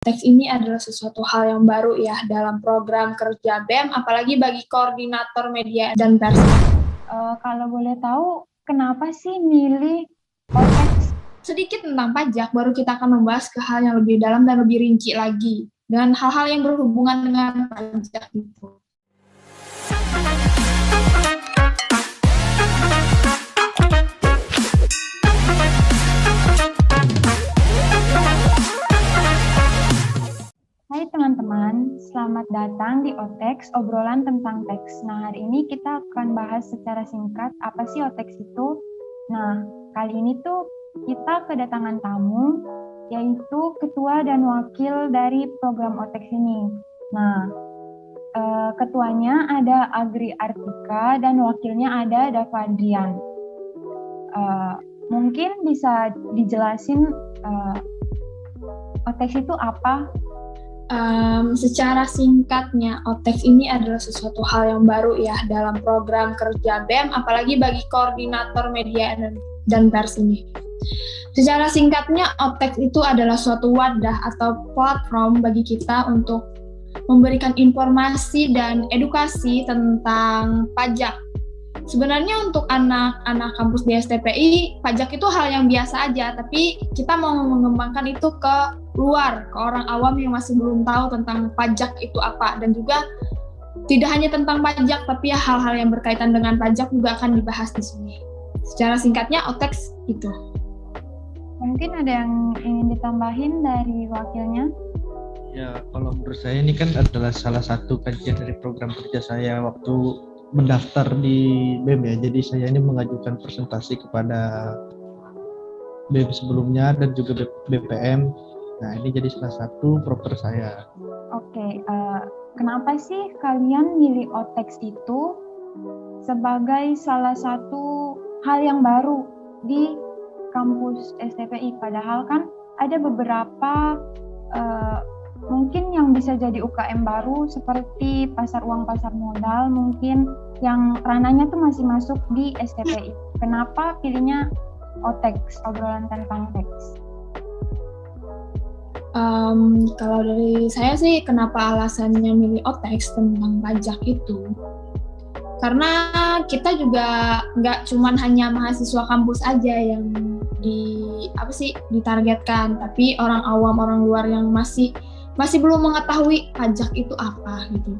Teks ini adalah sesuatu hal yang baru ya dalam program kerja BEM, apalagi bagi koordinator media dan pers. Kalau boleh tahu, kenapa sih milih OTEX? Sedikit tentang pajak, baru kita akan membahas ke hal yang lebih dalam dan lebih rinci lagi, dengan hal-hal yang berhubungan dengan pajak itu. Hai teman-teman, selamat datang di OTEX, obrolan tentang teks. Nah, hari ini kita akan bahas secara singkat apa sih OTEX itu. Nah, kali ini tuh kita kedatangan tamu, yaitu ketua dan wakil dari program OTEX ini. Nah, ketuanya ada Agri Artika dan wakilnya ada Dava Adrian. Mungkin bisa dijelasin OTEX itu apa? Secara singkatnya, OTEX ini adalah sesuatu hal yang baru ya dalam program kerja BEM, apalagi bagi koordinator media dan pers ini. Secara singkatnya, OTEX itu adalah suatu wadah atau platform bagi kita untuk memberikan informasi dan edukasi tentang pajak. Sebenarnya untuk anak-anak kampus di STPI, pajak itu hal yang biasa aja, tapi kita mau mengembangkan itu ke luar, ke orang awam yang masih belum tahu tentang pajak itu apa. Dan juga tidak hanya tentang pajak, tapi ya hal-hal yang berkaitan dengan pajak juga akan dibahas di sini. Secara singkatnya, OTEX itu. Mungkin ada yang ingin ditambahin dari wakilnya? Ya, kalau menurut saya ini kan adalah salah satu kajian dari program kerja saya waktu mendaftar di BEM ya. Jadi saya ini mengajukan presentasi kepada BEM sebelumnya dan juga BPM. Nah, ini jadi salah satu proker saya. Oke, kenapa sih kalian milih OTEX itu sebagai salah satu hal yang baru di kampus STPI? Padahal kan ada beberapa mungkin yang bisa jadi UKM baru seperti pasar uang, pasar modal, mungkin yang ranahnya tuh masih masuk di STPI. Kenapa pilihnya OTEX, obrolan tentang teks? Kalau dari saya sih, kenapa alasannya milih OTEX tentang pajak itu? Karena kita juga nggak cuman hanya mahasiswa kampus aja yang ditargetkan, tapi orang awam, orang luar yang masih belum mengetahui pajak itu apa gitu.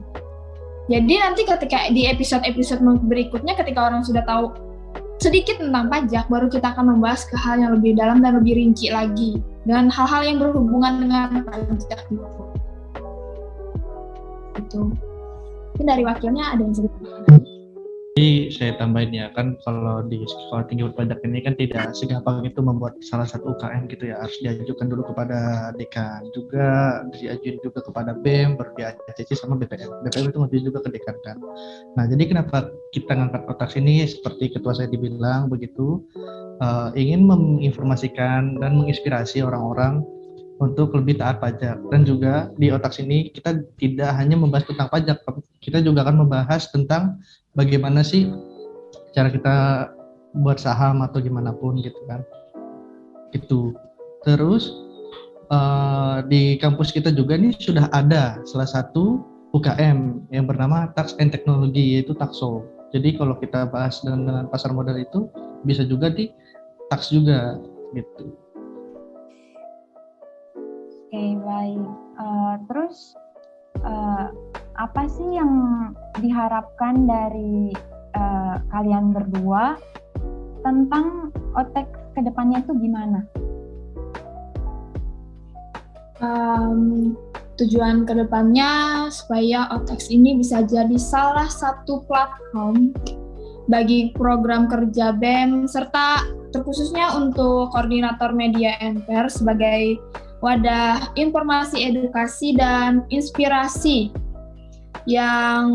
Jadi nanti ketika di episode-episode berikutnya, ketika orang sudah tahu sedikit tentang pajak, baru kita akan membahas ke hal yang lebih dalam dan lebih rinci lagi, dengan hal-hal yang berhubungan dengan pajak itu. Mungkin dari wakilnya ada yang sedikit. Jadi saya tambahin ya, kan kalau di Sekolah Tinggi Berpajak ini kan tidak segampang itu membuat salah satu UKM gitu ya, harus diajukan dulu kepada dekan, juga diajukan juga kepada BEM, baru di ACC sama BPM. BPM itu ngajuin juga ke dekan kan. Nah, jadi kenapa kita ngangkat OTEX ini, seperti ketua saya dibilang begitu, ingin menginformasikan dan menginspirasi orang-orang untuk lebih taat pajak. Dan juga di OTEX ini kita tidak hanya membahas tentang pajak, kita juga akan membahas tentang bagaimana sih cara kita buat saham atau gimana pun gitu kan. Gitu. Terus di kampus kita juga nih sudah ada salah satu UKM yang bernama Tax and Technology, yaitu Taxo. Jadi kalau kita bahas dengan pasar modal itu bisa juga di tax juga gitu. Oke, baik. Terus apa sih yang diharapkan dari kalian berdua tentang OTEX kedepannya itu gimana? Tujuan kedepannya supaya OTEX ini bisa jadi salah satu platform bagi program kerja BEM, serta terkhususnya untuk koordinator media and pers sebagai wadah informasi, edukasi, dan inspirasi yang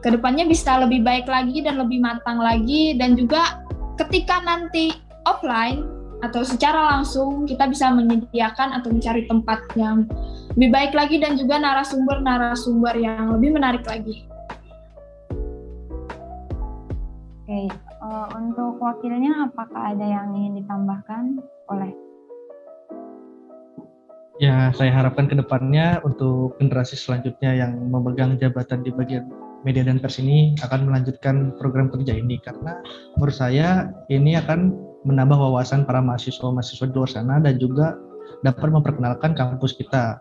kedepannya bisa lebih baik lagi dan lebih matang lagi. Dan juga ketika nanti offline atau secara langsung, kita bisa menyediakan atau mencari tempat yang lebih baik lagi dan juga narasumber yang lebih menarik lagi. Oke, untuk wakilnya apakah ada yang ingin ditambahkan? Oleh Ya, saya harapkan ke depannya untuk generasi selanjutnya yang memegang jabatan di bagian media dan pers ini akan melanjutkan program kerja ini, karena menurut saya ini akan menambah wawasan para mahasiswa-mahasiswa di luar sana dan juga dapat memperkenalkan kampus kita.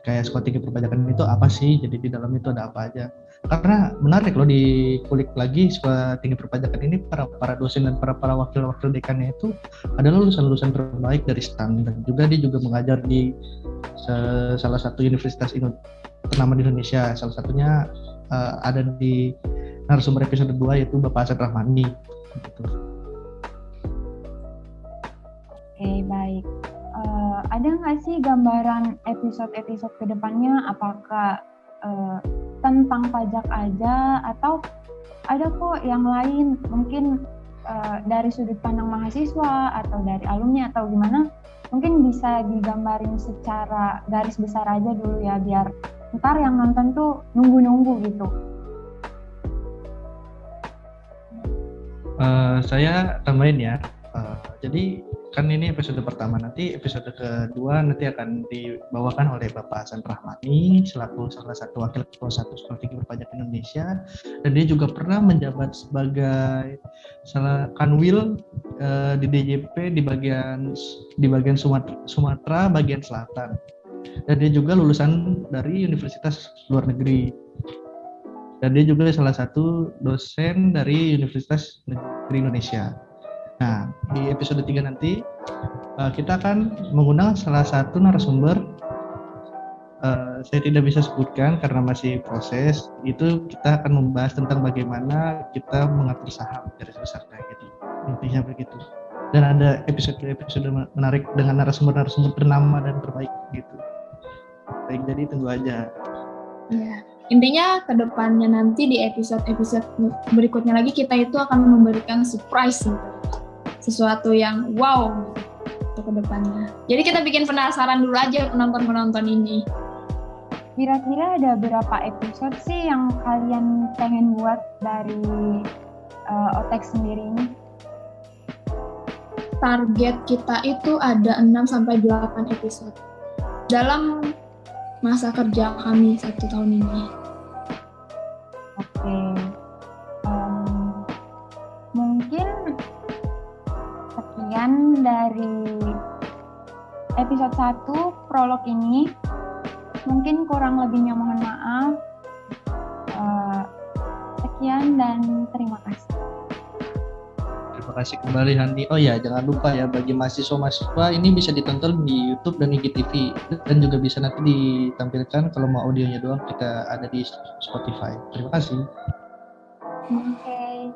Kayak Sekolah Tinggi Perpajakan itu apa sih? Jadi di dalam itu ada apa aja? Karena menarik loh dikulik lagi Sekolah Tinggi Perpajakan ini, para dosen dan para wakil-wakil dekannya itu adalah lulusan-lulusan terbaik dari STAN, dan juga dia juga mengajar di salah satu universitas ternama di Indonesia. Salah satunya ada di narasumber episode 2 yaitu Bapak Hasan Rahmani. Gitu. Oke, baik. Ada nggak sih gambaran episode-episode kedepannya? Apakah tentang pajak aja atau ada kok yang lain? Mungkin dari sudut pandang mahasiswa atau dari alumni atau gimana? Mungkin bisa digambarin secara garis besar aja dulu ya, biar ntar yang nonton tuh nunggu-nunggu gitu. Saya tambahin ya. Jadi kan ini episode pertama, nanti episode kedua nanti akan dibawakan oleh Bapak Hasan Rahmani selaku salah satu wakil ketua 1 Sekolah Tinggi Perpajakan Indonesia, dan dia juga pernah menjabat sebagai salah kanwil di DJP di bagian Sumatera bagian selatan, dan dia juga lulusan dari Universitas Luar Negeri, dan dia juga salah satu dosen dari Universitas Negeri Indonesia. Nah, di episode 3 nanti kita akan mengundang salah satu narasumber. Saya tidak bisa sebutkan karena masih proses. Itu kita akan membahas tentang bagaimana kita mengatur saham garis besarnya gitu. Intinya begitu. Dan ada episode menarik dengan narasumber ternama dan terbaik gitu. Baik, jadi tunggu aja. Ya. Intinya ke depannya nanti di episode-episode berikutnya lagi kita itu akan memberikan surprise gitu. Sesuatu yang wow untuk kedepannya. Jadi kita bikin penasaran dulu aja penonton-penonton ini. Kira-kira ada berapa episode sih yang kalian pengen buat dari OTEK sendiri ini? Target kita itu ada 6-8 episode dalam masa kerja kami 1 tahun ini. Oke. Mungkin sekian dari episode 1 prolog ini. Mungkin kurang lebihnya mohon maaf. Sekian dan terima kasih. Terima kasih kembali Handi. Oh ya, jangan lupa ya, bagi mahasiswa-mahasiswa ini bisa ditonton di YouTube dan IGTV, dan juga bisa nanti ditampilkan kalau mau audionya doang kita ada di Spotify. Terima kasih. Oke.